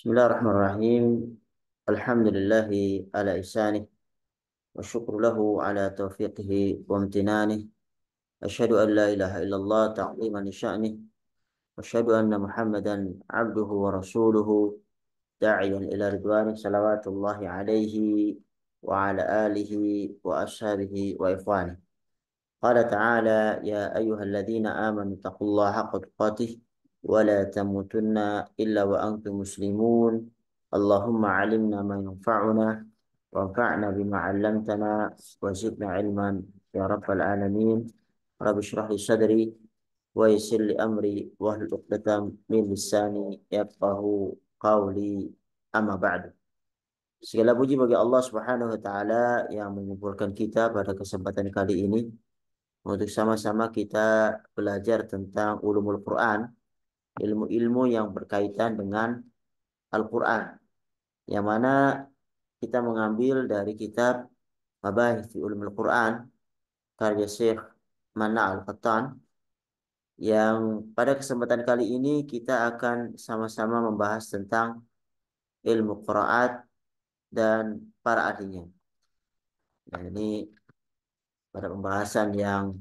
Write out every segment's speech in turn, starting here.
Bismillahirrahmanirrahim. Alhamdulillahi ala ihsanih wa syukru lahu ala taufiqihi wa amtinanih. Asyhadu an la ilaha illallah ta'ziman li sya'nih wa asyhadu anna Muhammadan abduhu wa rasuluhu da'iyan ila ridwanih salawatullahi alaihi wa ala alihi wa ashabihi wa ikhwanih. Qala ta'ala ya ayyuhalladzina amanu taqullaha haqqa tuqatih wa la tamutunna illa wa antum muslimun. Allahumma alimna ma yanfa'una wanfa'na bima 'allamtana wa zidna ilman ya rabbal alamin. Rabbi shrah li sadri wa yassir li amri wahlul 'uqdatam min lisani yafqahu qawli, amma ba'du. Segala puji bagi Allah Subhanahu wa taala yang mengumpulkan kita pada kesempatan kali ini untuk sama-sama kita belajar tentang ulumul Quran, ilmu-ilmu yang berkaitan dengan Al-Quran, yang mana kita mengambil dari kitab Mabahith fi Ulumul Quran karya Syekh Mana Al-Qattan, yang pada kesempatan kali ini kita akan sama-sama membahas tentang ilmu qiraat dan para ahlinya. Nah, ini pada pembahasan yang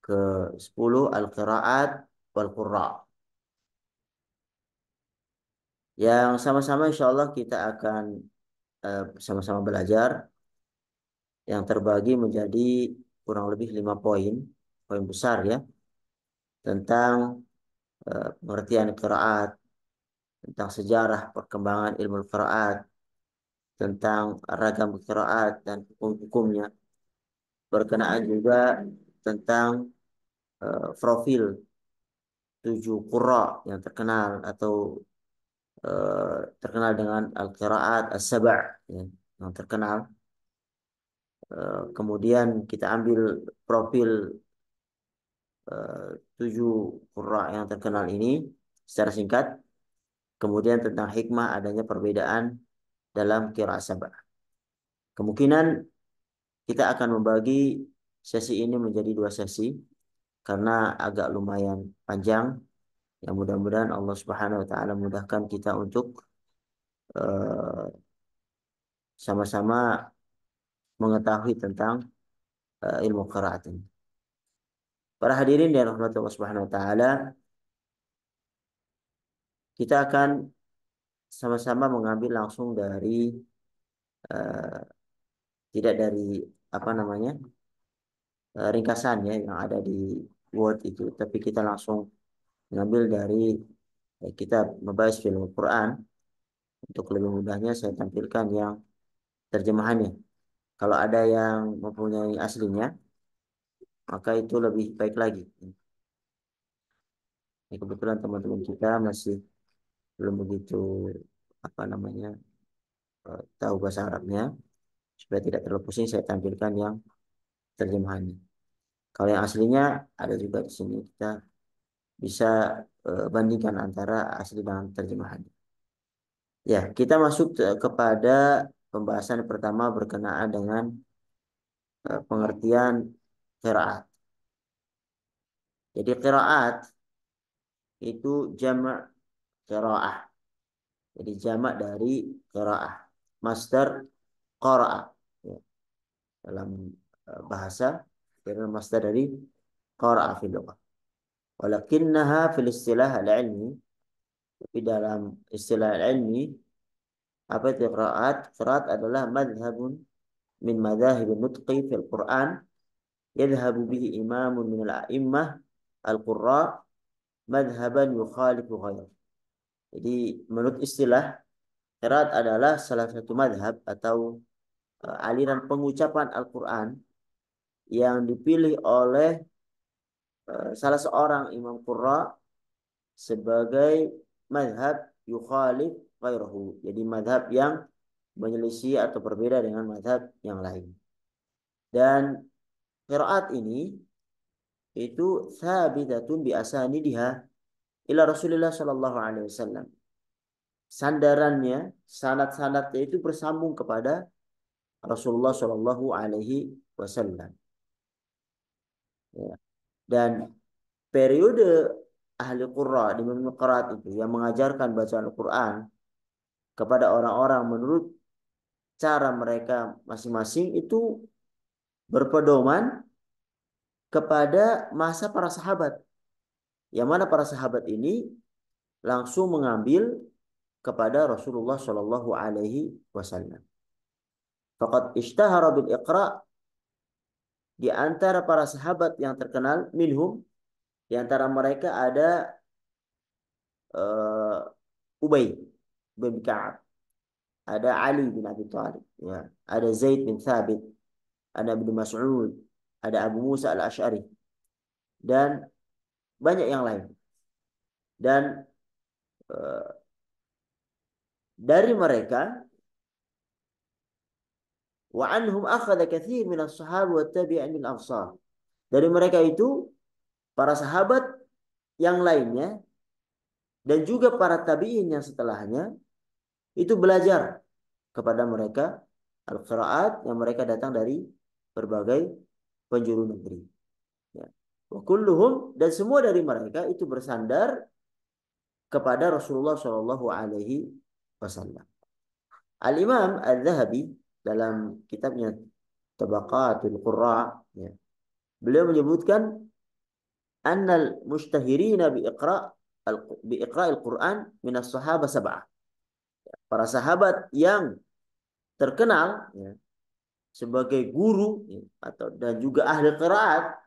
ke-10, Al-Qiraat wal Qurra, yang sama-sama insya Allah kita akan sama-sama belajar, yang terbagi menjadi kurang lebih 5 poin, poin besar ya, tentang pengertian qiraat, tentang sejarah perkembangan ilmu qiraat, tentang ragam qiraat dan hukum-hukumnya, berkenaan juga tentang profil 7 qurra yang terkenal atau terkenal dengan al-qiraat as-sab', ya, yang terkenal. Kemudian kita ambil profil 7 qurra yang terkenal ini secara singkat. Kemudian tentang hikmah adanya perbedaan dalam qiraat sab'ah. Kemungkinan kita akan membagi sesi ini menjadi 2 sesi karena agak lumayan panjang. Yang mudah-mudahan Allah Subhanahu wa taala mudahkan kita untuk eh, sama-sama mengetahui tentang ilmu qiraat ini. Para hadirin yang rahmat Allah Subhanahu wa taala, kita akan sama-sama mengambil langsung dari eh, tidak dari apa namanya ringkasan ya yang ada di Word itu, tapi kita langsung mengambil dari kitab Mabahis fil Quran. Untuk lebih mudahnya saya tampilkan yang terjemahannya. Kalau ada yang mempunyai aslinya, maka itu lebih baik lagi. Ini kebetulan teman-teman kita masih belum begitu apa namanya tahu bahasa Arabnya, supaya tidak terlalu pusing saya tampilkan yang terjemahannya. Kalau yang aslinya ada juga di sini, kita bisa bandingkan antara asli dan terjemahannya. Ya, kita masuk kepada pembahasan pertama berkenaan dengan pengertian qiraat. Jadi qiraat itu jamak qiraah. Jadi jamak dari qiraah. Masdar qara'a. Ya, dalam bahasa itu masdar dari qara'a fil lughah. Walakinnaha fil istilah al-ilmi, tapi dalam istilah al-ilmi apa itu qiraat? Qiraat adalah madhabun min madhahib nutqi fil Quran yadhhabu bihi imamun min al-a'immah al-qurra madhaban yukhalifu ghairah. Jadi menurut istilah, qiraat adalah salah satu madhab atau aliran pengucapan Al-Quran yang dipilih oleh salah seorang imam qurra sebagai madhab yukhalif ghairahu. Jadi madhab yang menyelisih atau berbeda dengan madhab yang lain. Dan qiraat ini itu thabitatun bi asanidiha ila Rasulullah sallallahu alaihi wasallam. Sandarannya, sanad-sanadnya itu bersambung kepada Rasulullah sallallahu alaihi wasallam. Ya. Dan periode ahli qurra di qiraat itu yang mengajarkan bacaan Al-Quran kepada orang-orang menurut cara mereka masing-masing itu berpedoman kepada masa para sahabat. Yang mana para sahabat ini langsung mengambil kepada Rasulullah Shallallahu Alaihi Wasallam. Faqad ishtahara bil iqra, di antara para sahabat yang terkenal minhum, di antara mereka ada Ubay bin Ka'ab, ada Ali bin Abi Thalib, ya, ada Zaid bin Thabit, ada Ibnu Mas'ud, ada Abu Musa al-Asy'ari, dan banyak yang lain. Dan dari mereka, wa anhum akhadha katsir min as-sahabi wa tabi'in min ansar. Dari mereka itu para sahabat yang lainnya dan juga para tabi'in yang setelahnya itu belajar kepada mereka al-qiraat yang mereka datang dari berbagai penjuru negeri. Ya. Wa kulluhum, dan semua dari mereka itu bersandar kepada Rasulullah Shallallahu Alaihi Wasallam. Al-Imam Al-Zahabi dalam kitabnya Tabaqatul Qurra, ya, beliau menyebutkan annal mustahirina bi iqra al-Quran min as-sahaba sab'ah. Para sahabat yang terkenal, ya, sebagai guru, ya, atau dan juga ahli qiraat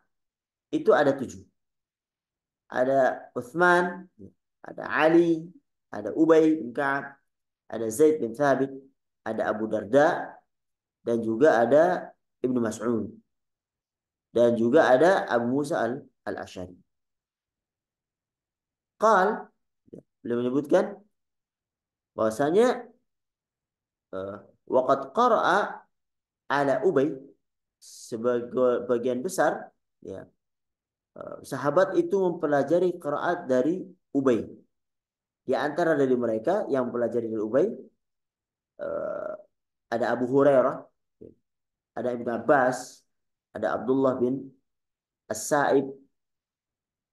itu ada 7. Ada Uthman, ya, ada Ali, ada Ubay bin Ka'ab, ada Zaid bin Thabit, ada Abu Darda, dan juga ada Ibnu Mas'ud, dan juga ada Abu Musa al-Asy'ari. Beliau menyebutkan bahwasanya waqad qara'a ala Ubay, sebagai bagian besar, ya, sahabat itu mempelajari qiraat dari Ubay. Di antara dari mereka yang mempelajari dari Ubay ada Abu Hurairah, ada Ibnu Abbas, ada Abdullah bin As-Sa'ib,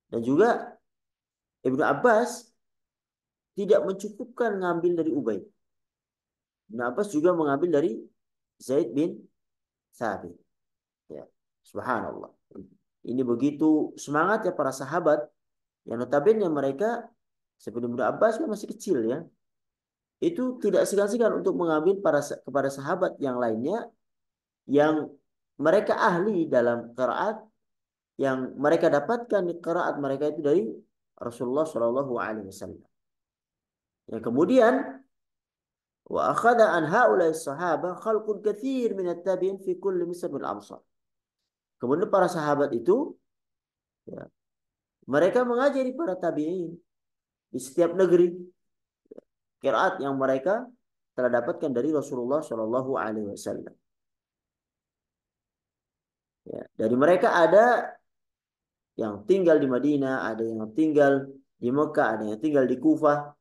dan juga Ibnu Abbas tidak mencukupkan ngambil dari Ubay. Ibnu Abbas juga mengambil dari Zaid bin Thabit. Ya, subhanallah. Ini begitu semangatnya para sahabat yang notabene mereka sebelum Ibnu Abbas kan masih kecil, ya. Itu tidak segan-segan untuk mengambil kepada sahabat yang lainnya yang mereka ahli dalam qiraat, yang mereka dapatkan di qiraat mereka itu dari Rasulullah Shallallahu Alaihi Wasallam. Yang kemudian wa akhadha an haula'i sahaba khalqun katsir min at-tabi'in fi kulli misr bil amsar. Kemudian para sahabat itu, ya, mereka mengajari para tabi'in di setiap negeri qiraat yang mereka telah dapatkan dari Rasulullah Shallallahu Alaihi Wasallam. Ya, dari mereka ada yang tinggal di Madinah, ada yang tinggal di Mekah, ada yang tinggal di Kufah,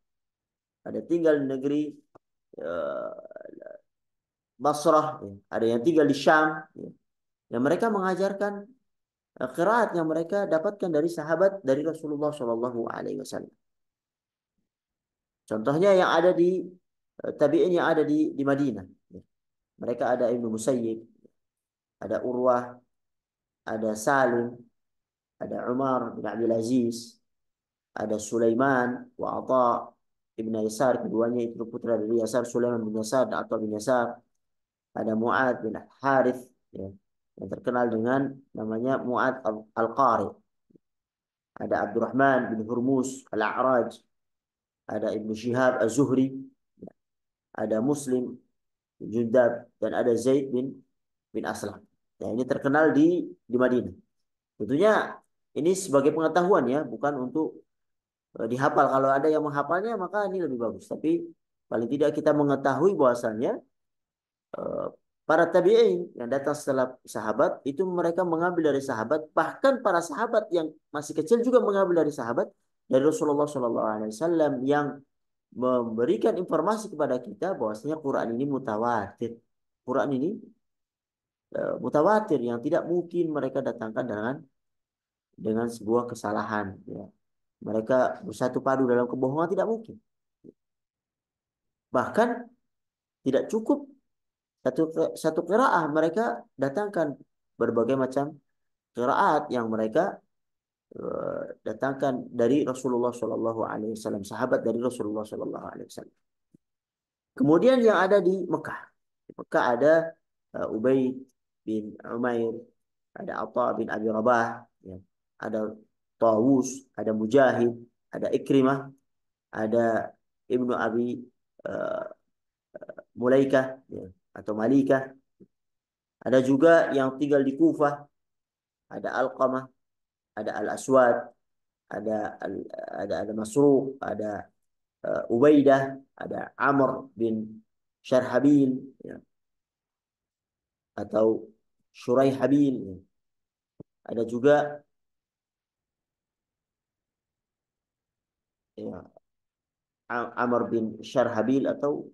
ada tinggal di negeri Basrah, ya, ada yang tinggal di Syam, ya. Yang mereka mengajarkan qiraat yang mereka dapatkan dari sahabat dari Rasulullah Shallallahu Alaihi Wasallam. Contohnya yang ada di tabi'in yang ada di Madinah, ya. Mereka ada Ibnu Musayyib, ada Urwah, ada Salim, ada Umar bin Abdul Aziz, ada Sulaiman wa Atha ibn Yasar, keduanya itu putra dari Yasar, Sulaiman bin Yasar dan Atha bin Yasar. Ada Mu'ad bin Harith, ya, yang terkenal dengan namanya Mu'ad al-Qari. Ada Abdurrahman bin Hurmuz al-A'raj, ada Ibnu Shihab az-Zuhri, ya, ada Muslim bin Jundab, dan ada Zaid bin Aslam. Ya, ini terkenal di Madinah. Tentunya ini sebagai pengetahuan, ya, bukan untuk dihafal. Kalau ada yang menghafalnya maka ini lebih bagus. Tapi paling tidak kita mengetahui bahwasannya para tabi'in yang datang setelah sahabat itu mereka mengambil dari sahabat, bahkan para sahabat yang masih kecil juga mengambil dari sahabat dari Rasulullah SAW yang memberikan informasi kepada kita bahwasanya Quran ini mutawatir. Quran ini mutawatir yang tidak mungkin mereka datangkan dengan sebuah kesalahan, ya. Mereka bersatu padu dalam kebohongan tidak mungkin. Bahkan tidak cukup satu qiraah, mereka datangkan berbagai macam qiraat yang mereka datangkan dari Rasulullah Shallallahu Alaihi Wasallam, sahabat dari Rasulullah Shallallahu Alaihi Wasallam. Kemudian yang ada di Mekah, di Mekah ada Ubaid bin Umair, ada Atha bin Abi Rabah, ya. Ada Tawus, ada Mujahid, ada Ikrimah, ada Ibnu Abi uh, Mulaikah, ya, atau Malikah. Ada juga yang tinggal di Kufah, ada Alqamah, ada Al-Aswad, ada ada Masruq, ada Ubaidah, ada Amr bin Syarhabil, ya, atau Syuraihabil, ya. Ada juga ya, Amr bin Syarhabil atau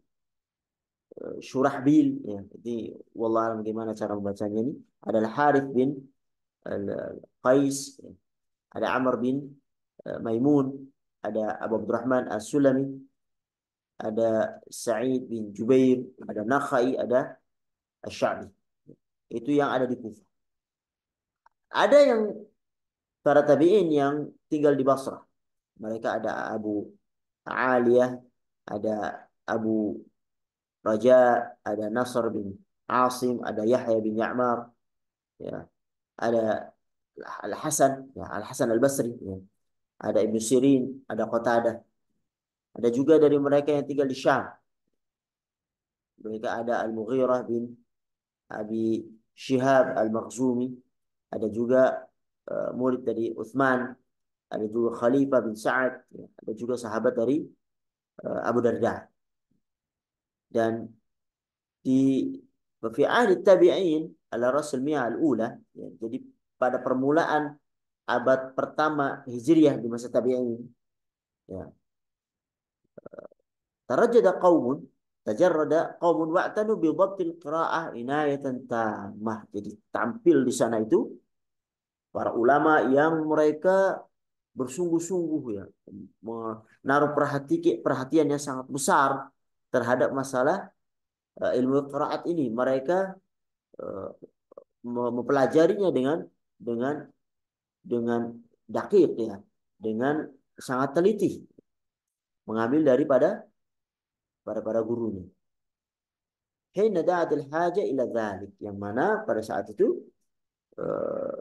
Syurahbil, ya. Jadi wallah alam gimana cara membacanya ini. Ada Harith bin Qais, ya. Ada Amr bin Maimun, ada Abu Abdurrahman As-Sulami, ada Sa'id bin Jubair, ada Nakhai, ada Asy-Sya'bi. Itu yang ada di Kufah. Ada yang para tabi'in yang tinggal di Basrah. Mereka ada Abu Aliyah, ada Abu Raja, ada Nasr bin Asim, ada Yahya bin Ya'mar, ya. Ada Al-Hasan, ya, Al-Hasan Al-Basri, ya. Ada Ibnu Sirin, ada Qatadah. Ada juga dari mereka yang tinggal di Syam. Mereka ada Al-Mughirah bin Abi Shihab Al-Makhzumi. Ada juga murid dari Uthman. Ada juga Khalifah bin Sa'ad. Ya. Ada juga sahabat dari Abu Darda. Dan di fi ahli tabi'in ala rasul mi'ah al-ula, ya, jadi pada permulaan abad pertama Hijriah di masa tabi'in, ya, tarajjada qaumun tajarrada qaumun wa'tanu bi dhabtil qira'ah inayatan tammah. Jadi tampil di sana itu para ulama yang mereka bersungguh-sungguh, ya, menaruh perhatian yang sangat besar terhadap masalah ilmu qiraat ini. Mereka eh, mempelajarinya dengan dengan dakik, ya, dengan sangat teliti, mengambil daripada para gurunya. Hina da'atil haja ila dzalik, yang mana pada saat itu eh,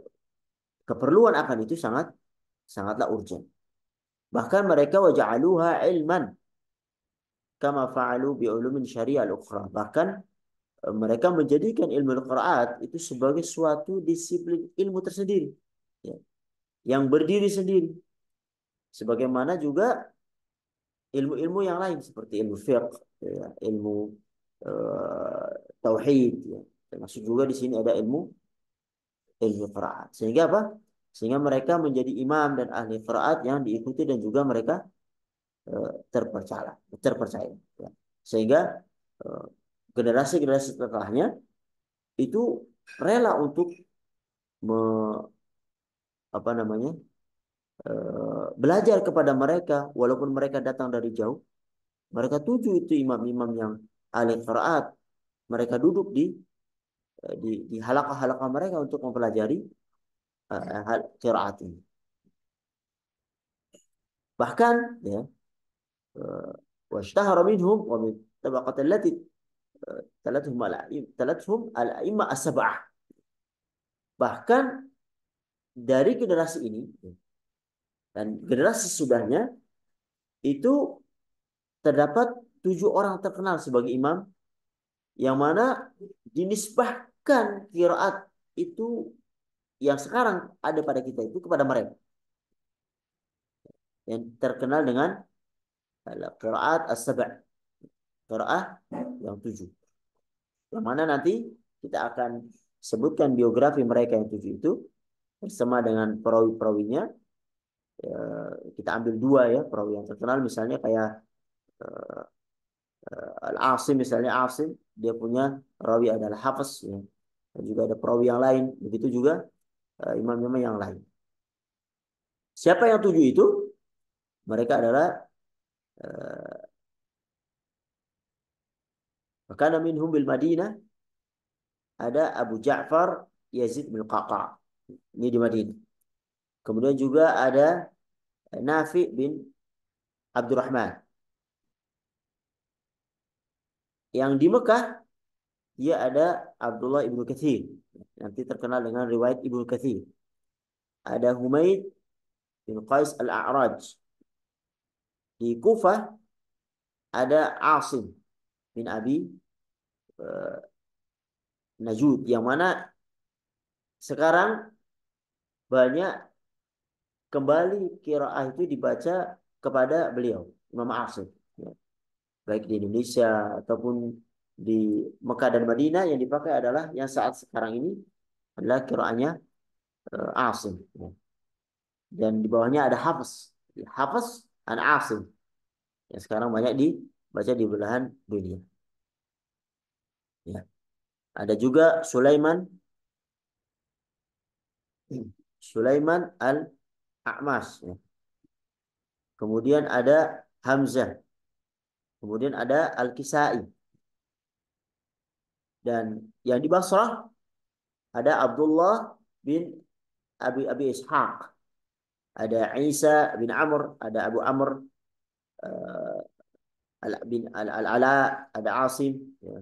keperluan akan itu sangatlah urgent. Bahkan mereka waja'aluha ilman kama fa'alu bi ulumin syariah al-ukhra. Bahkan mereka menjadikan ilmu qiraat itu sebagai suatu disiplin ilmu tersendiri, ya, yang berdiri sendiri. Sebagaimana juga ilmu-ilmu yang lain seperti ilmu fiqh, ya, ilmu uh, tauhid, ya. Termasuk juga di sini ada ilmu qiraat. Sehingga apa? Sehingga mereka menjadi imam dan ahli qiraat yang diikuti dan juga mereka terpercaya. Ya. Sehingga uh, generasi-generasi setelahnya itu rela untuk me, apa namanya belajar kepada mereka walaupun mereka datang dari jauh. Mereka tuju itu imam-imam yang ahli qiraat. Mereka duduk di halaqah-halaqah mereka untuk mempelajari hal qiraat ini. Bahkan, ya, washtahara minhum wa min tabaqat allati talathum al-a'immah as-sab'ah. Bahkan dari generasi ini dan generasi sesudahnya itu terdapat 7 orang terkenal sebagai imam yang mana dinisbahkan qiraat itu yang sekarang ada pada kita itu kepada mereka, yang terkenal dengan qiraat as-sab', qiraah yang 7, yang mana nanti kita akan sebutkan biografi mereka yang 7 itu bersama dengan perawi-perawinya. Kita ambil 2, ya, perawi yang terkenal misalnya kayak Al-Asim, misalnya Asim dia punya rawi adalah Hafiz, ya. Dan juga ada perawi yang lain, begitu juga imam-imam yang lain. Siapa yang 7 itu? Mereka adalah Maka minhum bil Madinah ada Abu Ja'far Yazid bin Qaqa. Ini di Madinah. Kemudian juga ada Nafi bin Abdurrahman. Yang di Mekah dia ada Abdullah ibnu Katsir. Nanti terkenal dengan riwayat Ibnu Katsir. Ada Humaid bin Qais al-A'raj. Di Kufah ada Asim bin Abi uh, Najud. Yang mana sekarang banyak kembali qiraah itu dibaca kepada beliau, Imam Asim. Ya. Baik di Indonesia ataupun di Mekah dan Madinah yang dipakai adalah yang saat sekarang ini adalah qiraahnya Asim. Ya. Dan di bawahnya ada Hafiz. Hafiz an Asim. Yang sekarang banyak dibaca di belahan dunia. Ya. Ada juga Sulaiman al-A'mas. Ya. Kemudian ada Hamzah. Kemudian ada Al-Kisai. Dan yang di Basrah ada Abdullah bin Abi Ishaq. Ada Isa bin Amr. Ada Abu Amr uh, bin Al-Ala. Ada Asim. Ya.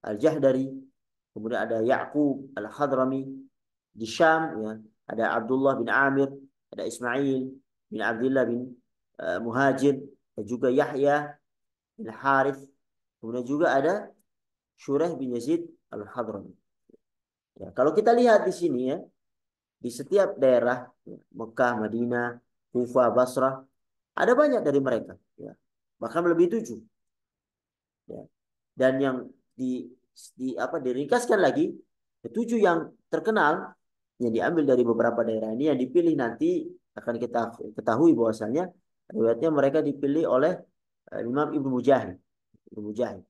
Al-Jahdari. Kemudian ada Ya'qub Al-Hadrami. Di Syam. Ya. Ada Abdullah bin Amir. Ada Ismail bin Abdullah bin Muhajir. Dan juga Yahya bin Harith. Kemudian juga ada Shureh bin Yazid Al-Hadrami. Ya, kalau kita lihat di sini ya, di setiap daerah ya, Mekah, Madinah, Kufah, Basrah, ada banyak dari mereka. Ya. Bahkan lebih 7. Ya. Dan yang diringkaskan lagi, 7 yang terkenal yang diambil dari beberapa daerah ini yang dipilih nanti akan kita ketahui bahwasanya riwayatnya mereka dipilih oleh Imam Ibnu Mujahid. Ibnu Mujahid.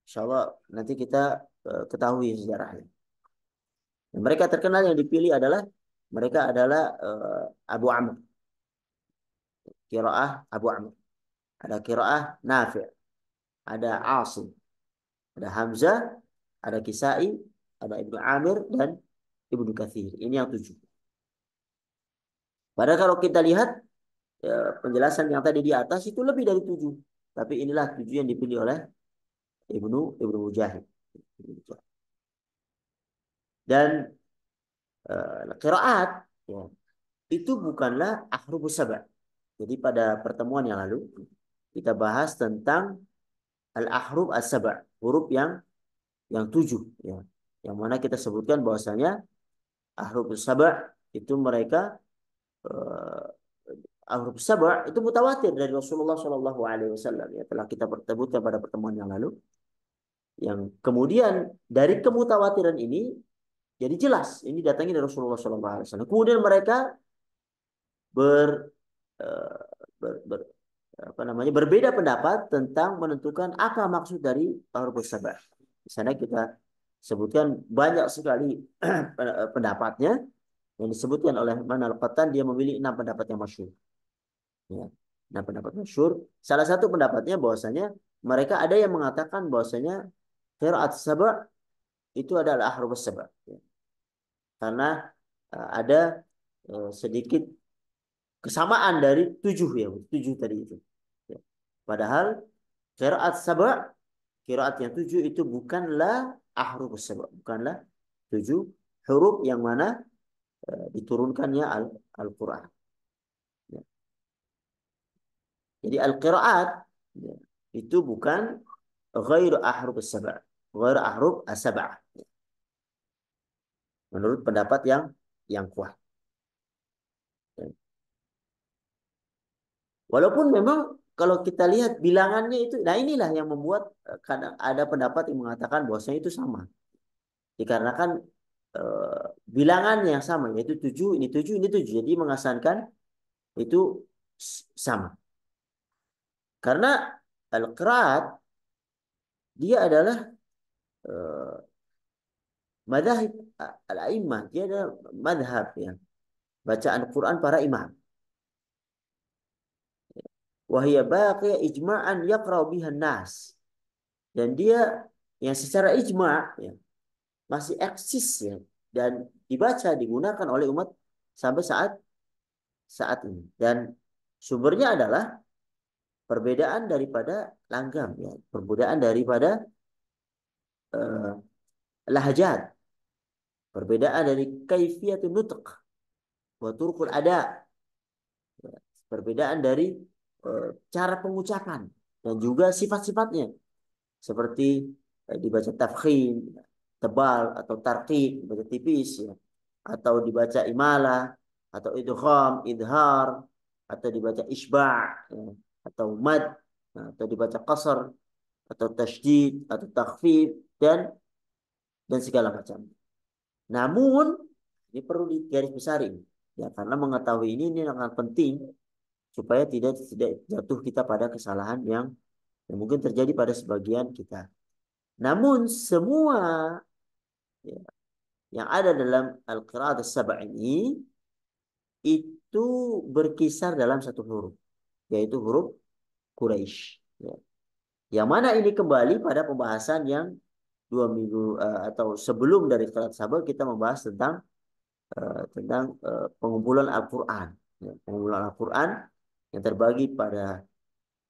Insya Allah nanti kita ketahui sejarahnya. Dan mereka terkenal yang dipilih adalah mereka adalah Abu Amr. Qiraah Abu Amr. Ada qiraah Nafi', ada Asim, ada Hamzah, ada Kisai, ada Ibnu Amir dan Ibnu Katsir. Ini yang 7. Padahal kalau kita lihat penjelasan yang tadi di atas itu lebih dari 7. Tapi inilah 7 yang dipilih oleh Ibnu Mujahid. Dan qiraat ya, itu bukanlah ahrufus sab'. Jadi pada pertemuan yang lalu kita bahas tentang al-ahruf as-sab', huruf yang 7 ya. Yang mana kita sebutkan bahwasanya ahruf as-sab' itu mereka ahruf as-sab' itu mutawatir dari Rasulullah Shallallahu alaihi wasallam ya, telah kita sebutkan pada pertemuan yang lalu. Yang kemudian dari kemutawatiran ini jadi jelas ini datangnya dari Rasulullah Shallallahu alaihi wasallam. Kemudian mereka ber, eh, ber apa namanya berbeda pendapat tentang menentukan apa maksud dari huruf sabah. Di sana kita sebutkan banyak sekali pendapatnya yang disebutkan oleh Man Al-Qattan. Dia memilih 6 pendapat yang masyhur. Ya. 6 pendapat masyhur. Salah satu pendapatnya bahwasanya mereka ada yang mengatakan bahwasanya qiraat sabah itu adalah huruf sabah. Ya. Karena ada sedikit kesamaan dari 7 ya, 7 tadi itu. Ya. Padahal qiraat sab'a, qiraat yang 7 itu bukanlah ahruf sab'a, bukanlah 7 huruf yang mana diturunkannya Al-Qur'an. Ya. Jadi al-qiraat ya, itu bukan ghairu ahruf sab'a, ghairu ahruf as-sab'ah. Ya. Menurut pendapat yang kuat. Ya. Walaupun memang kalau kita lihat bilangannya itu, nah inilah yang membuat kadang ada pendapat yang mengatakan bahwasanya itu sama. Dikarenakan eh, bilangannya yang sama, yaitu 7, ini 7, ini 7. Jadi mengasankan itu sama. Karena al-qiraat dia adalah eh, madhab al-a'immah. Dia adalah madhab ya. Bacaan Quran para imam. Wahia baqiyah ijma'an yaqra'u biha nas. Dan dia yang secara ijma' ya, masih eksis ya, dan dibaca digunakan oleh umat sampai saat saat ini. Dan sumbernya adalah perbedaan daripada langgam ya, perbedaan daripada uh, lahjat, perbedaan dari kaifiyatun nutq wa turqul ada, ya, perbedaan dari cara pengucapan dan juga sifat-sifatnya seperti dibaca tafkhim, tebal atau tarqiq, dibaca tipis ya, atau dibaca imalah atau idgham, idhar, atau dibaca isba' ya, atau mad, atau dibaca qasar atau tasydid atau takhfif dan segala macam. Namun ini perlu digarisbawahi ya, karena mengetahui ini sangat penting supaya tidak jatuh kita pada kesalahan yang mungkin terjadi pada sebagian kita. Namun semua ya, yang ada dalam Al-Qira'at As-Sab' ini itu berkisar dalam satu huruf, yaitu huruf Quraisy. Ya. Yang mana ini kembali pada pembahasan yang 2 minggu atau sebelum dari Qira'at As-Sab' kita membahas tentang pengumpulan Al-Quran. Ya, pengumpulan Al-Quran yang terbagi pada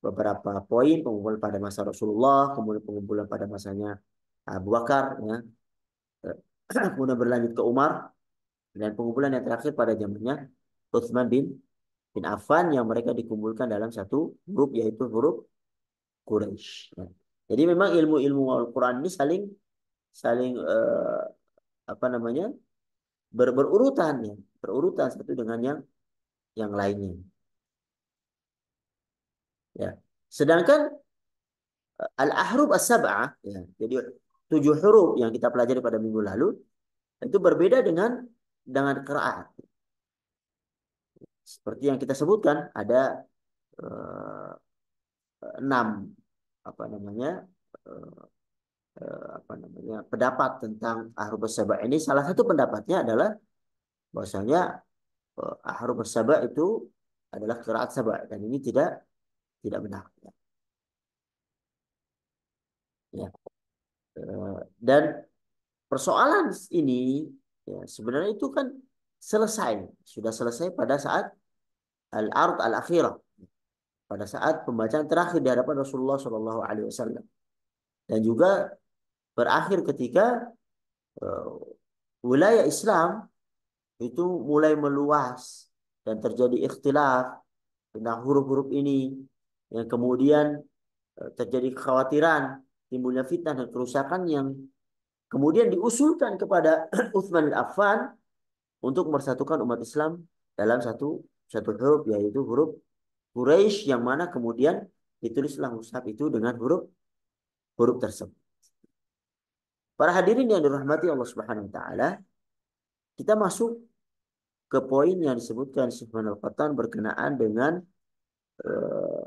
beberapa poin, pengumpulan pada masa Rasulullah, kemudian pengumpulan pada masanya Abu Bakar, ya, kemudian berlanjut ke Umar, dan pengumpulan yang terakhir pada zamannya Utsman bin Affan yang mereka dikumpulkan dalam satu grup yaitu huruf Quraisy. Ya. Jadi memang ilmu-ilmu Al-Quran ini saling saling apa namanya berurutan ya, berurutan satu dengan yang lainnya. Ya. Sedangkan al-ahruf as-sab'ah, ya, jadi 7 huruf yang kita pelajari pada minggu lalu itu berbeda dengan qiraat. Seperti yang kita sebutkan ada eh, 6 apa namanya eh, apa namanya pendapat tentang ahruf as-sab'ah ini. Salah satu pendapatnya adalah bahwasanya ahruf as-sab'ah itu adalah qiraat sab'ah dan ini tidak benar. Ya. Dan persoalan ini ya, sebenarnya itu kan sudah selesai pada saat al-ard al-akhirah, pada saat pembacaan terakhir di hadapan Rasulullah Shallallahu Alaihi Wasallam, dan juga berakhir ketika uh, wilayah Islam itu mulai meluas dan terjadi ikhtilaf tentang huruf-huruf ini, yang kemudian terjadi kekhawatiran timbulnya fitnah dan kerusakan yang kemudian diusulkan kepada Utsman bin Affan untuk mempersatukan umat Islam dalam satu satu huruf, yaitu huruf Quraisy, yang mana kemudian ditulislah mushaf itu dengan huruf huruf tersebut. Para hadirin yang dirahmati Allah Subhanahu wa taala, kita masuk ke poin yang disebutkan Syekh Al-Qattan berkenaan dengan uh,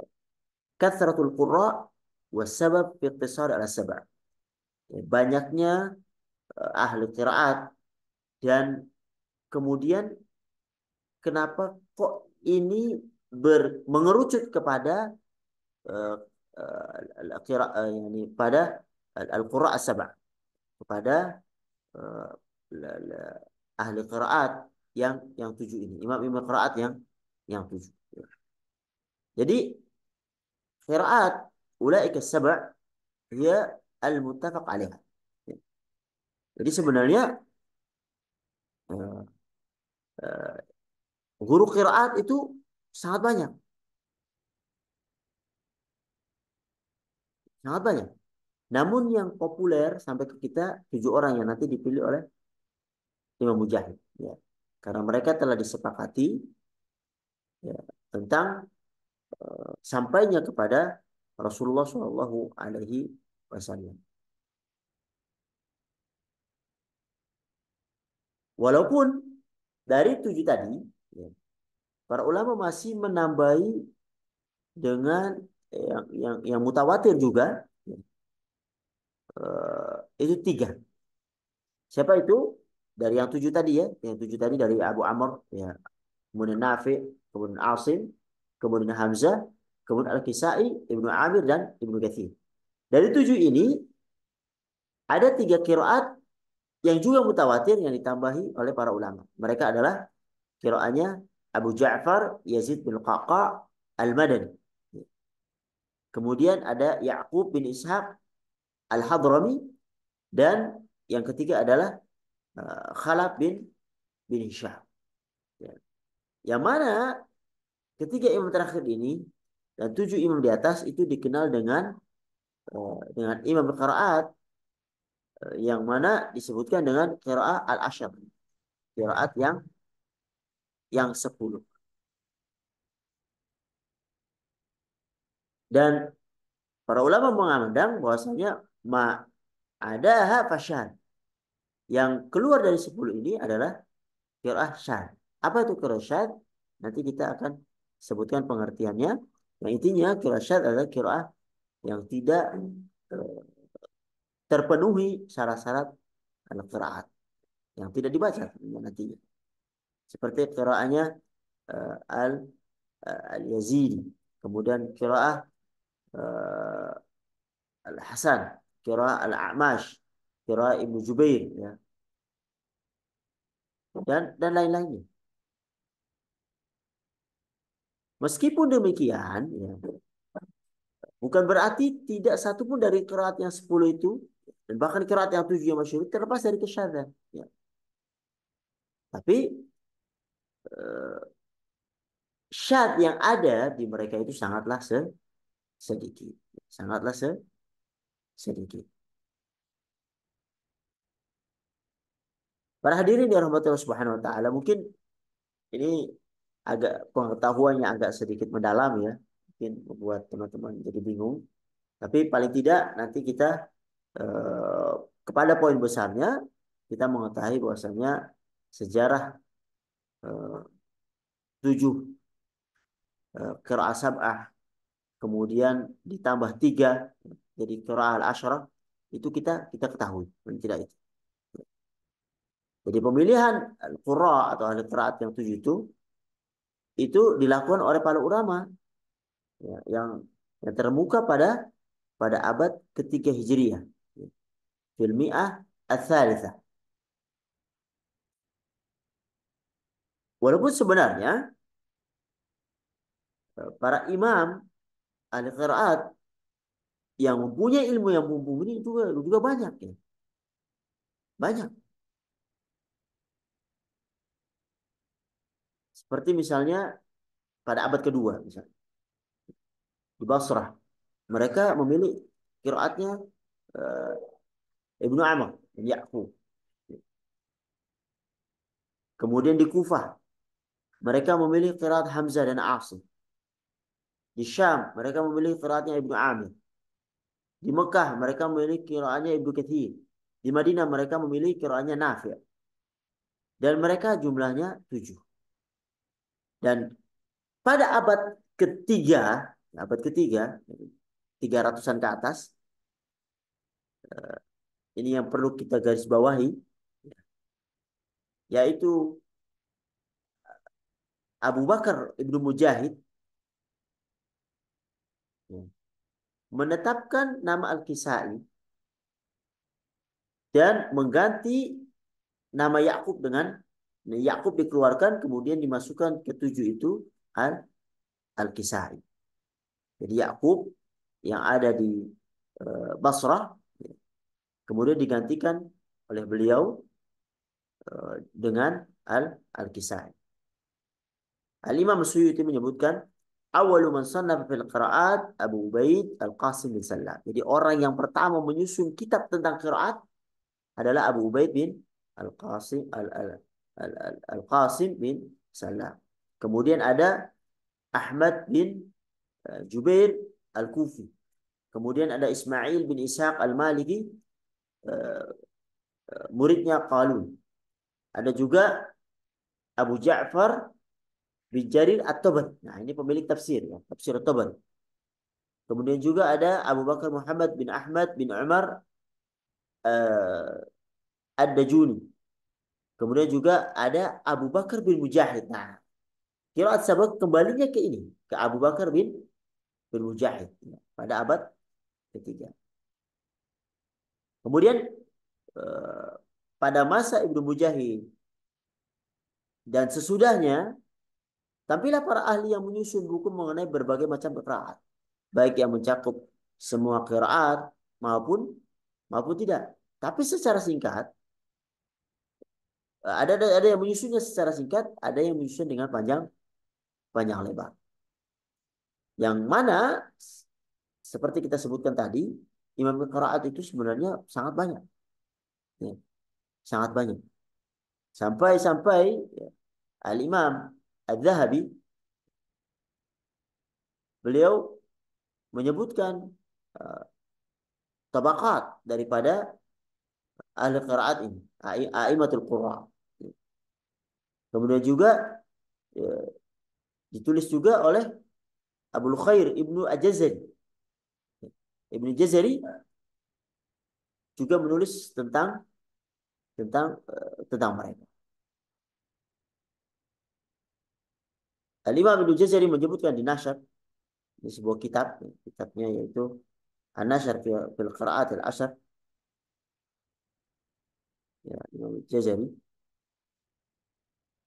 kathratul qurra wa sabab fi iqtisar ala sab'a. Banyaknya ahli qiraat dan kemudian kenapa kok ini mengerucut kepada uh, yani pada al-qurra as-sab', kepada uh, ahli qiraat yang 7 ini, imam-imam qiraat yang 7. Jadi qiraat ulaika as-sab' dia al-muttafaq 'alaiha. Jadi sebenarnya uh, uh, guru qiraat itu sangat banyak, sangat banyak. Namun yang populer sampai ke kita 7 orang yang nanti dipilih oleh Imam Mujahid. Ya. Karena mereka telah disepakati ya, tentang sampainya kepada Rasulullah Shallallahu Alaihi Wasallam. Walaupun dari 7 tadi, ya, para ulama masih menambahi dengan yang mutawatir juga, ya, itu 3. Siapa itu? Dari yang 7 tadi ya, yang 7 tadi dari Abu Amr, ya, kemudian Nafi, kemudian Asim, kemudian Hamzah, kemudian Al-Kisai, Ibnu Amir, dan Ibnu Katsir. Dari 7 ini, ada 3 qiraat yang juga mutawatir yang ditambahi oleh para ulama. Mereka adalah qiraatnya Abu Ja'far, Yazid bin Qaqa, Al-Madani. Kemudian ada Ya'qub bin Ishaq Al-Hadrami, dan yang ketiga adalah Khalaf bin Hisham. Ya. Yang mana ketiga imam terakhir ini dan 7 imam di atas itu dikenal dengan imam qiraat yang mana disebutkan dengan qiraat al-asyr, qiraat yang 10. Dan para ulama memandang bahwasanya ada fasyan yang keluar dari 10 ini adalah qiraat syadz. Apa itu qiraat syadz? Nanti kita akan sebutkan pengertiannya. Yang intinya qiraat syadz adalah qiraat yang tidak terpenuhi syarat-syarat al-qiraat, yang tidak dibaca nantinya. Seperti qiraatnya al-Yazidi, kemudian qiraat al-Hasan, qiraat al-A'mash, qiraat Ibnu Jubair, ya, dan lain-lainnya. Meskipun demikian, ya, bukan berarti tidak satu pun dari qiraat yang 10 itu, dan bahkan qiraat yang 7 yang masyhur terlepas dari kesyadzan. Ya. Tapi syad yang ada di mereka itu sangatlah sedikit. Sangatlah sedikit. Para hadirin di rahmatillah subhanahu wa ta'ala, mungkin ini agak pengetahuannya agak sedikit mendalam ya. Mungkin membuat teman-teman jadi bingung. Tapi paling tidak nanti kita eh, kepada poin besarnya kita mengetahui bahwasanya sejarah eh, 7 qiraat sab'ah kemudian ditambah 3 jadi qiraat al-asyrah itu kita ketahui, tidak itu. Jadi pemilihan al-qurra atau ahli qiraat yang 7 itu dilakukan oleh para ulama ya, yang termuka pada abad ketiga Hijriah, fil mi'ah ats-tsalitsah. Walaupun sebenarnya para imam ahli qiraat yang mempunyai ilmu yang mumpuni juga banyak ya. Banyak. Seperti misalnya pada abad kedua misalnya di Basrah. Mereka memilih qiraatnya uh, Ibnu Amr dan Ya'qub. Kemudian di Kufah mereka memilih qiraat Hamzah dan Asim. Di Syam mereka memilih qiraatnya Ibnu Amir. Di Mekah mereka memilih qiraatnya Ibnu Katsir. Di Madinah mereka memilih qiraatnya Nafi'. Dan mereka jumlahnya 7. Dan pada abad ketiga 300-an ke atas, ini yang perlu kita garis bawahi, yaitu Abu Bakar Ibnu Mujahid menetapkan nama Al-Kisai dan mengganti nama Yakub dengan Yakub dikeluarkan kemudian dimasukkan ke 7 itu Al-Kisai. Jadi Yakub yang ada di Basrah kemudian digantikan oleh beliau dengan Al-Kisai. Al-Imam Suyuti menyebutkan awalu man sannafa fil qiraat Abu Ubaid Al-Qasim bin Sallam. Jadi orang yang pertama menyusun kitab tentang qiraat adalah Abu Ubaid bin Al-Qasim bin Sallam. Kemudian ada Ahmad bin Jubair Al-Kufi. Kemudian ada Ismail bin Ishaq Al-Maliki, muridnya Qalun. Ada juga Abu Ja'far bin Jarir At-Tabari. Nah, ini pemilik tafsir, ya, tafsir At-Tabari. Kemudian juga ada Abu Bakar Muhammad bin Ahmad bin Umar Ad-Dajuni. Kemudian juga ada Abu Bakar bin Mujahid. Nah, qiraat sabak kembalinya ke ini, ke Abu Bakar bin bin Mujahid pada abad ketiga. Kemudian pada masa Ibnu Mujahid dan sesudahnya tampillah para ahli yang menyusun buku mengenai berbagai macam qiraat, baik yang mencakup semua qiraat maupun maupun tidak. Tapi secara singkat, ada yang menyusunnya secara singkat, ada yang menyusun dengan panjang panjang lebar. Yang mana seperti kita sebutkan tadi, imam qiraat itu sebenarnya sangat banyak. Ya, sangat banyak. Sampai-sampai ya, Al-Imam Al-Zahabi beliau menyebutkan uh, tabaqat daripada ahli qiraat ini, a'immatul qurra. Kemudian juga ya, ditulis juga oleh Abul Khair Ibnu Al-Jazari. Ibnu Jazari juga menulis tentang mereka. Al-Imam Ibnu Jazari menyebutkan di Nasyr, di sebuah kitabnya yaitu An-Nasyr fil Qira'at al-Ashr, ya, Imam Jazari,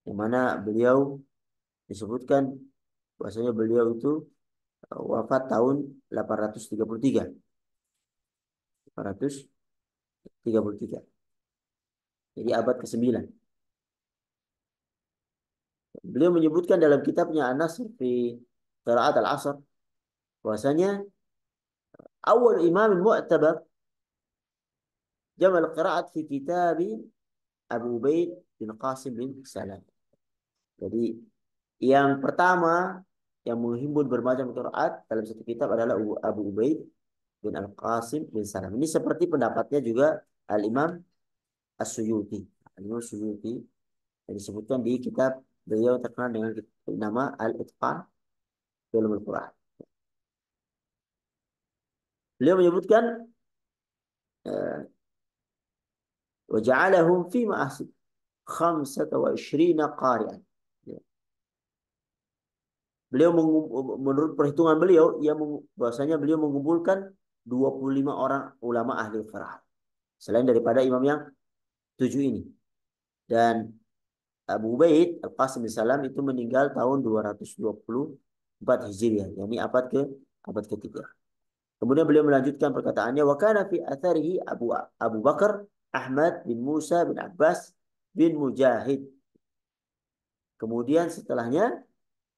yang mana beliau disebutkan bahwasanya beliau itu wafat tahun 833. 833. Jadi abad ke-9. Beliau menyebutkan dalam kitabnya An-Nasr fi Qira'at al-Asr bahwasanya awal imam mu'tabar jamal qira'at fi kitab Abu Ubaid bin Qasim bin Salam. Jadi yang pertama yang menghimpun bermacam qiraat dalam satu kitab adalah Abu Ubaid bin Al-Qasim bin Salam. Ini seperti pendapatnya juga Al-Imam As-Suyuti. Al-Imam As-Suyuti yang disebutkan di kitab beliau terkenal dengan nama Al-Itqan fi Ulumul Quran. Beliau menyebutkan wa ja'alahum fi ma'asib 25 qari'an. Beliau menurut perhitungan beliau bahwasanya beliau mengumpulkan 25 orang ulama ahli qiraat selain daripada imam yang 7 ini. Dan Abu Ubaid Al-Qasim bin Salam itu meninggal tahun 224 Hijriah, yakni abad ketiga. Kemudian beliau melanjutkan perkataannya, wa kana fi atharihi Abu Bakar Ahmad bin Musa bin Abbas bin Mujahid. Kemudian setelahnya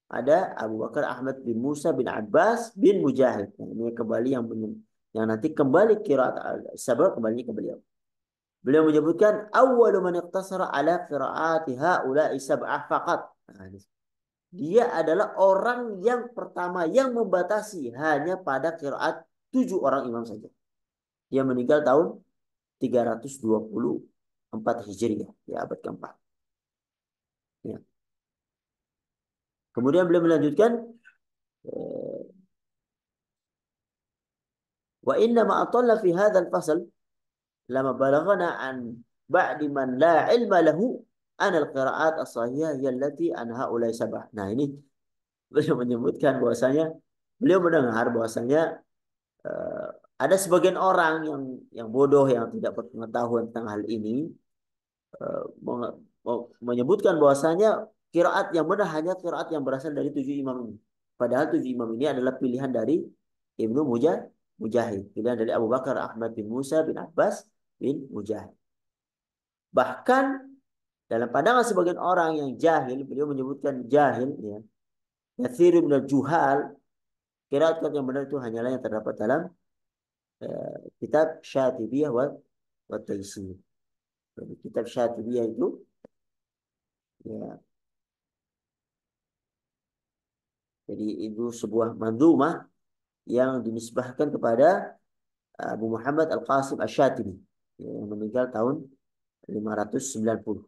ada Abu Bakar Ahmad bin Musa bin Abbas bin Mujahid. Nah, ini kembali yang nanti kembali qiraat sabab kembali ke beliau. Beliau menyebutkan awwalu man iqtasara ala qiraati haula'i sab'ah faqat. Nah, dia adalah orang yang pertama yang membatasi hanya pada qiraat 7 orang imam saja. Dia meninggal tahun 324 Hijriah, di abad keempat. Ya. Kemudian beliau melanjutkan wa inna ma atalla fi hadzal fasl lama balaghana an ba'di man la ilma lahu an al-qira'at as-sahihah hiya allati anha ulai sabah. Nah, ini beliau menyebutkan bahwasanya beliau mendengar bahwasanya uh, ada sebagian orang yang bodoh yang tidak berpengetahuan tentang hal ini uh, menyebutkan bahwasanya qiraat yang benar hanya qiraat yang berasal dari 7 imam ini. Padahal 7 imam ini adalah pilihan dari Ibnu Mujahid, pilihan dari Abu Bakar Ahmad bin Musa bin Abbas bin Mujahid. Bahkan dalam pandangan sebagian orang yang jahil, beliau menyebutkan jahil, ya, yatsiru minal juhal, qiraat yang benar itu hanyalah yang terdapat dalam kitab Syatibiyah wa Taisir. Kitab Syatibiyah itu ya, jadi itu sebuah mandumah yang dinisbahkan kepada Abu Muhammad Al-Qasim Asy-Syatibi yang meninggal tahun 590.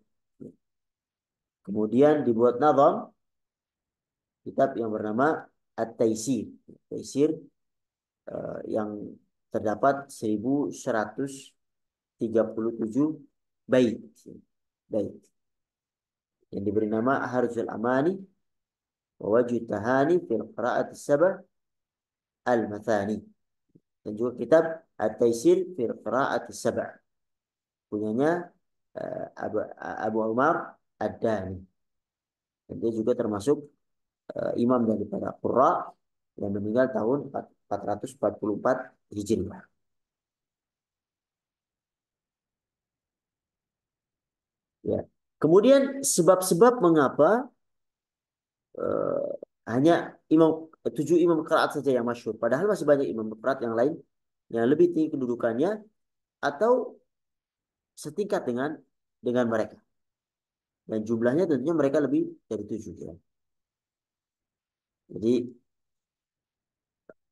Kemudian dibuat nazam kitab yang bernama At-Taisir. Taisir yang terdapat 1137 bait. Bait. Yang diberi nama Harjul Amani wa Wajhu Tahani fil Qira'at As-Sabah Al-Mathani. Dan juga kitab At-Taisir fil Qira'at As-Sab'. Punyanya Abu Umar Ad-Dani. Dan dia juga termasuk imam daripada Qurra yang meninggal tahun 444 Hijriah. Ya. Kemudian sebab-sebab mengapa eh, hanya imam 7 imam qiraat saja yang masyhur, padahal masih banyak imam qiraat yang lain yang lebih tinggi kedudukannya atau setingkat dengan mereka. Dan jumlahnya tentunya mereka lebih dari 7 ya. Jadi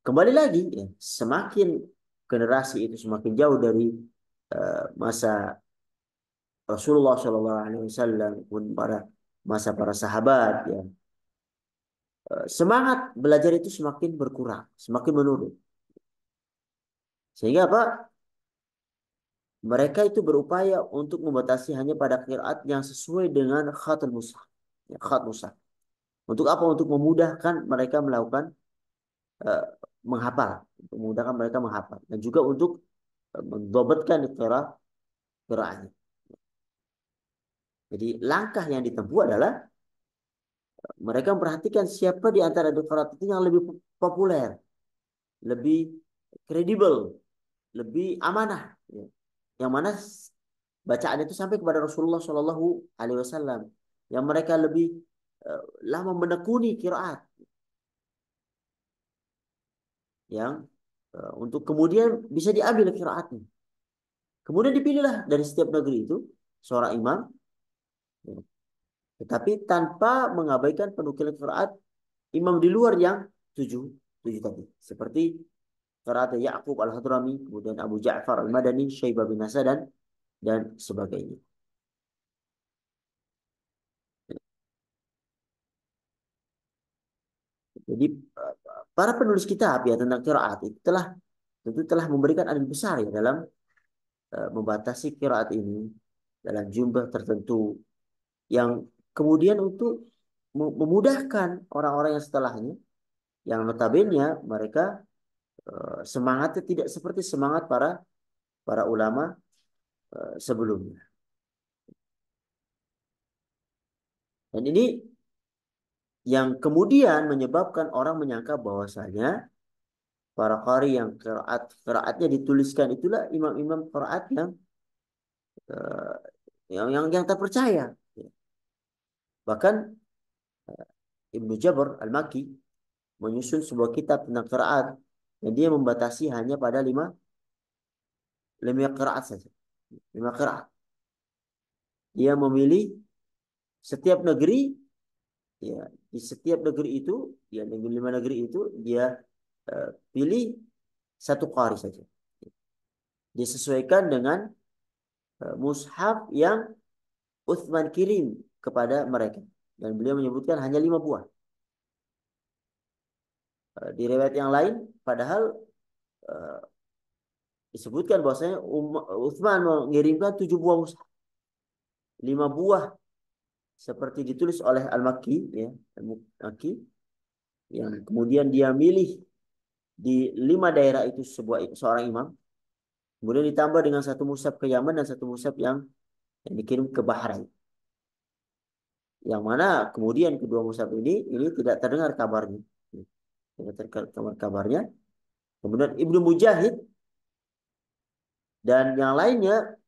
kembali lagi ya, semakin generasi itu semakin jauh dari masa Rasulullah Shallallahu Alaihi Wasallam pun masa para sahabat ya, semangat belajar itu semakin berkurang, semakin menurun. Sehingga apa? Mereka itu berupaya untuk membatasi hanya pada qiraat yang sesuai dengan khatul mushaf. Ya, khat mushaf. Untuk apa? Untuk memudahkan mereka melakukan eh, menghafal, untuk memudahkan mereka menghafal dan juga untuk mendobetkan qiraatnya. Jadi langkah yang ditempuh adalah mereka memperhatikan siapa di antara qiraat itu yang lebih populer, lebih kredibel, lebih amanah. Ya. Yang mana bacaan itu sampai kepada Rasulullah Shallallahu Alaihi Wasallam, yang mereka lebih eh, lama menekuni qiraat, yang untuk kemudian bisa diambil qiraatnya. Kemudian dipilihlah dari setiap negeri itu seorang imam, ya. Tetapi tanpa mengabaikan penukilan qiraat imam di luar yang tujuh tujuh tadi, seperti qiraat Ya'qub al-Hadrami, kemudian Abu Ja'far al-Madani, Syaibah bin Hasan dan sebagainya. Jadi para penulis kitab ya tentang qiraat itu tentu telah memberikan andil besar ya dalam membatasi qiraat ini dalam jumlah tertentu yang kemudian untuk memudahkan orang-orang yang setelahnya yang notabene mereka semangatnya tidak seperti semangat para para ulama sebelumnya. Dan ini yang kemudian menyebabkan orang menyangka bahwasanya para qari yang qiraatnya dituliskan itulah imam-imam qiraat eh, yang terpercaya. Bahkan Ibnu Jabr Al-Maki menyusun sebuah kitab tentang qiraat dan dia membatasi hanya pada lima qiraat saja. Lima qiraat. Dia memilih setiap negeri ya di setiap negeri itu ya di 5 negeri itu dia pilih satu qari saja. Disesuaikan dengan mushaf yang Utsman kirim kepada mereka dan beliau menyebutkan hanya 5 buah. Di riwayat yang lain padahal eh, disebutkan bahwasanya Utsman mengirimkan 7 buah mushaf. 5 buah seperti ditulis oleh Al-Makki ya, Al-Makki yang kemudian dia milih di 5 daerah itu seorang imam, kemudian ditambah dengan satu mushaf ke Yaman dan satu mushaf yang dikirim ke Bahrain. Yang mana kemudian kedua mushaf ini tidak terdengar kabarnya. Tidak terdengar kabarnya. Kemudian Ibnu Mujahid dan yang lainnya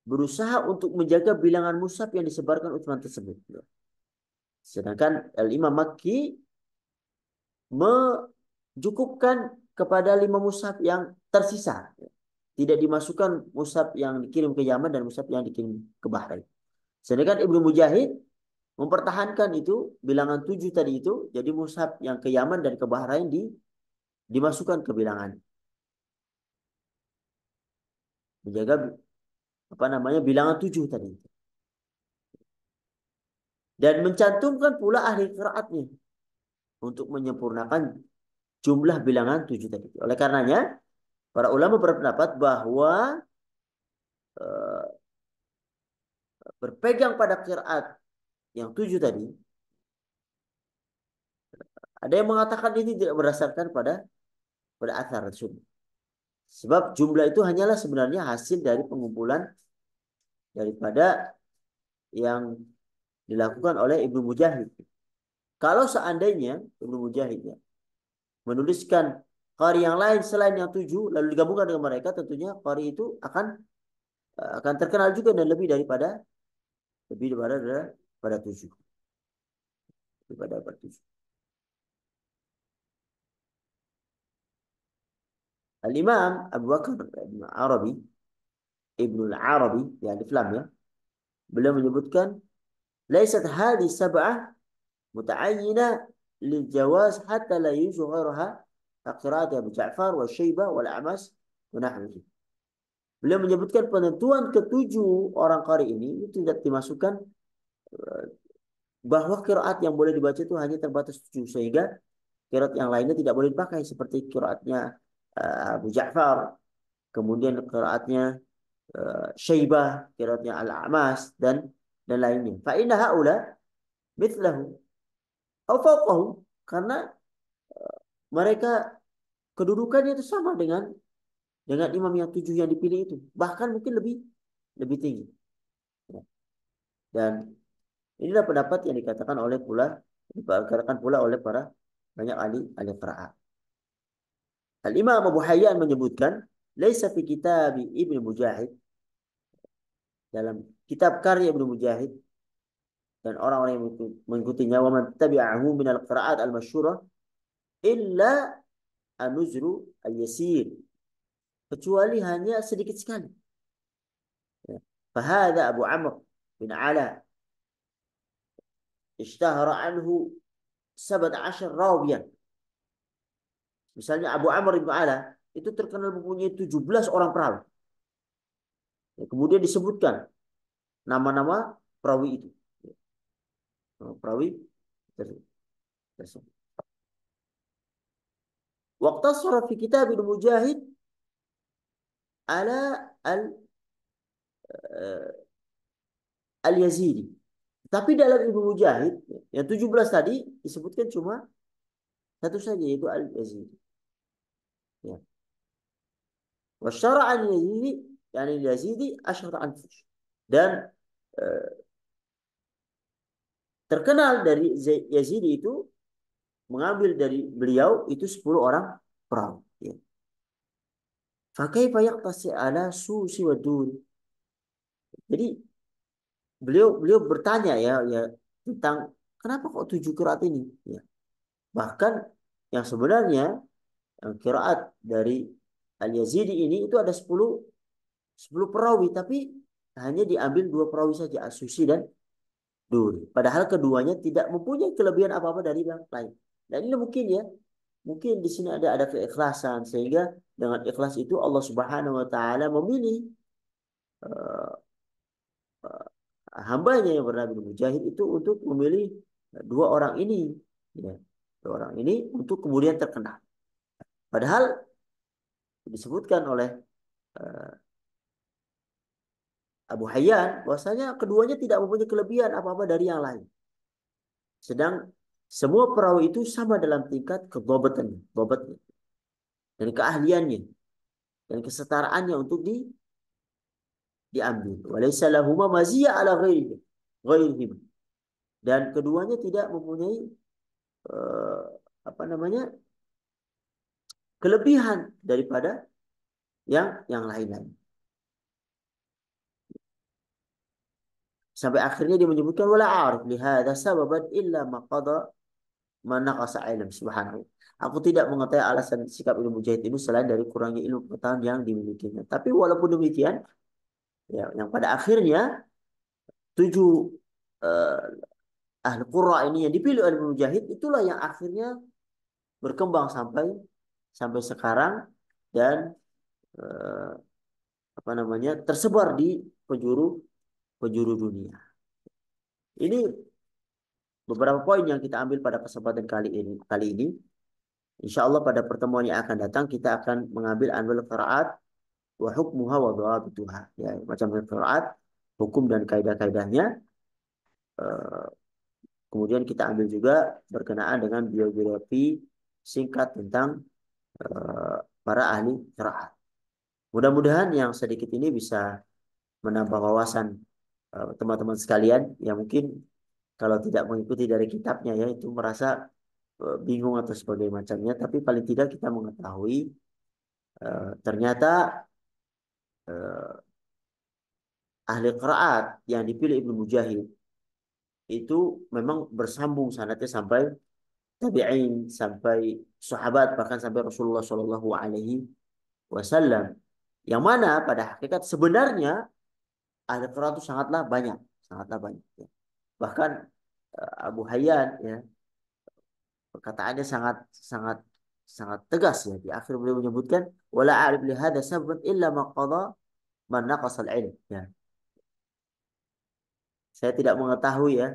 berusaha untuk menjaga bilangan mushaf yang disebarkan Utsman tersebut. Sedangkan Al-Imam Makki mencukupkan kepada 5 mushaf yang tersisa. Tidak dimasukkan mushaf yang dikirim ke Yaman dan mushaf yang dikirim ke Bahrain. Sedangkan Ibnu Mujahid mempertahankan itu bilangan 7 tadi itu jadi mushaf yang ke Yaman dan ke Bahrain dimasukkan ke bilangan. Menjaga apa namanya bilangan 7 tadi. Dan mencantumkan pula ahli qiraatnya untuk menyempurnakan jumlah bilangan 7 tadi. Oleh karenanya, para ulama berpendapat bahwa eh, berpegang pada qiraat yang 7 tadi, ada yang mengatakan ini tidak berdasarkan pada pada athar tersebut. Sebab jumlah itu hanyalah sebenarnya hasil dari pengumpulan daripada yang dilakukan oleh Ibnu Mujahid. Kalau seandainya Ibnu Mujahid ya, menuliskan qari yang lain selain yang 7 lalu digabungkan dengan mereka, tentunya qari itu akan terkenal juga dan lebih daripada 7. Daripada 7. Al-Imam Abu Bakar Ibnu Arabi ya alif lam ya. Beliau menyebutkan laisat hadhi sab'ah muta'ayyina lil jawaz hatta la yuzhiraha qira'at Abu Ja'far wa Syaibah wal A'mas wa nahwihi. Beliau menyebutkan penentuan ketujuh orang qari ini itu tidak dimasukkan bahwa qiraat yang boleh dibaca itu hanya terbatas 7 sehingga qiraat yang lainnya tidak boleh dipakai seperti qiraatnya Abu Ja'far, kemudian qiraatnya Syaibah, qiraatnya Al-A'mas dan lainnya. Fa inna haula mithlahu aw fawqahu, karena mereka kedudukannya itu sama dengan imam yang 7 yang dipilih itu, bahkan mungkin lebih lebih tinggi. Dan inilah pendapat yang dikatakan pula oleh para banyak ahli qiraat. Al-Imam Abu Hayyan menyebutkan laisa fi kitab Ibnu Mujahid, dalam kitab karya Ibnu Mujahid dan orang-orang yang mengikutinya, wa man tabi'ahu min al-qira'at al-masyhurah illa an-nuzru al-yasir, kecuali hanya sedikit sekali. Fahada Abu Amr bin Ala ishtahara anhu 17 rawiyan. Misalnya Abu Amr bin Ala itu terkenal mempunyai 17 orang perawi. Kemudian disebutkan nama-nama perawi itu. Perawi tersebut. Waqtasara fi kitab Ibnu Mujahid ala al-Yazidi. Tapi dalam Ibnu Mujahid yang 17 tadi disebutkan cuma satu saja, yaitu al-Yazidi. Ya. Wa syara'a al-Yazidi, yani al-Yazidi asyara anfus. Dan terkenal dari Yazidi itu mengambil dari beliau itu 10 orang perawi. Ya. Fakaifa yaqtasi ala susi wa duri. Jadi beliau bertanya ya tentang kenapa kok 7 qiraat ini? Ya. Bahkan yang sebenarnya qiraat dari Al-Yazidi ini itu ada 10 perawi, tapi hanya diambil 2 perawi saja, As-Susi dan Duri. Padahal keduanya tidak mempunyai kelebihan apa-apa dari yang lain. Dan ini mungkin di sini ada keikhlasan, sehingga dengan ikhlas itu Allah Subhanahu wa taala memilih uh, hambanya yang bernama Mujahid itu untuk memilih 2 orang ini, ya, 2 orang ini untuk kemudian terkenal. Padahal disebutkan oleh uh, Abu Hayyan bahwasanya keduanya tidak mempunyai kelebihan apa-apa dari yang lain. Sedang semua perawi itu sama dalam tingkat kedhabatannya, dan keahliannya dan kesetaraannya untuk diambil. Walaysa lahuma maziyya ala ghairihim. Dan keduanya tidak mempunyai uh, apa namanya? Kelebihan daripada yang lain-lain. Sampai akhirnya dia menyebutkan wala a'rif li hadza sababan illa ma qada man naqasa ilm subhanahu. Aku tidak mengetahui alasan sikap Ibnu Mujahid ini selain dari kurangnya ilmu pengetahuan yang dimilikinya. Tapi walaupun demikian, ya, yang pada akhirnya 7 ahli qurra ini yang dipilih oleh Ibnu Mujahid itulah yang akhirnya berkembang sampai sekarang dan eh, apa namanya tersebar di penjuru penjuru dunia. Ini beberapa poin yang kita ambil pada kesempatan kali ini. Insya Allah pada pertemuan yang akan datang kita akan mengambil anwal qiraat wa hukmuha wa dhawabituha. Ya, macam qiraat, hukum dan kaidah-kaidahnya. Kemudian kita ambil juga berkenaan dengan biografi singkat tentang para ahli qiraat. Mudah-mudahan yang sedikit ini bisa menambah wawasan teman-teman sekalian yang mungkin kalau tidak mengikuti dari kitabnya ya itu merasa bingung atau sebagainya macamnya, tapi paling tidak kita mengetahui ternyata eh, ahli qiraat yang dipilih Ibnu Mujahid itu memang bersambung sanadnya sampai tabi'in, sampai sahabat, bahkan sampai Rasulullah Shallallahu Alaihi Wasallam. Yang mana pada hakikat sebenarnya ahli qiraat itu sangatlah banyak. Ya. Bahkan Abu Hayyan ya perkataannya sangat sangat sangat tegas ya di akhir beliau menyebutkan wala a'rif li hadza sabab illa ma qada man naqasa al-ilm ya. Saya tidak mengetahui ya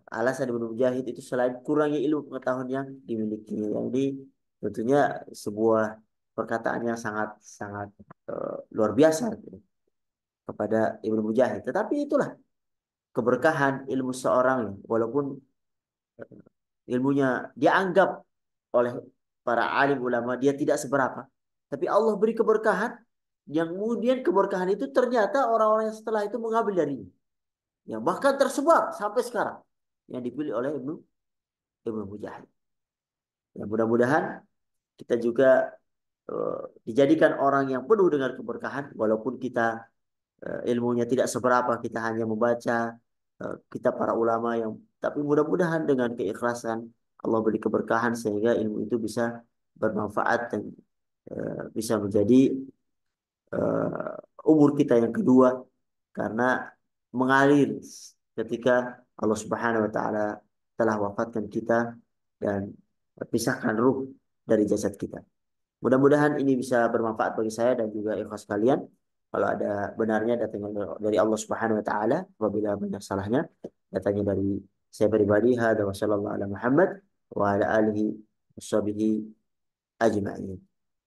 alasan Ibnu Mujahid itu selain kurangnya ilmu pengetahuan yang dimilikinya. Yang ini tentunya sebuah perkataan yang sangat sangat luar biasa gitu, kepada Ibnu Mujahid. Tetapi itulah keberkahan ilmu seorang ya. Walaupun ilmunya dianggap oleh para alim ulama dia tidak seberapa, tapi Allah beri keberkahan yang kemudian keberkahan itu ternyata orang-orang yang setelah itu mengambil darinya. Yang bahkan tersebar sampai sekarang yang dipilih oleh Ibnu Mujahid. Ya, mudah-mudahan kita juga eh, dijadikan orang yang penuh dengan keberkahan walaupun kita ilmunya tidak seberapa, kita hanya membaca kita para ulama yang tapi mudah-mudahan dengan keikhlasan Allah beri keberkahan sehingga ilmu itu bisa bermanfaat dan bisa menjadi umur kita yang kedua karena mengalir ketika Allah Subhanahu wa taala telah wafatkan kita dan pisahkan ruh dari jasad kita. Mudah-mudahan ini bisa bermanfaat bagi saya dan juga ikhlas kalian. Kalau ada benarnya datangnya dari Allah Subhanahu wa taala, apabila banyak salahnya datangnya dari saya pribadi. Hada wa sallallahu ala Muhammad wa ala alihi washabihi ajma'in.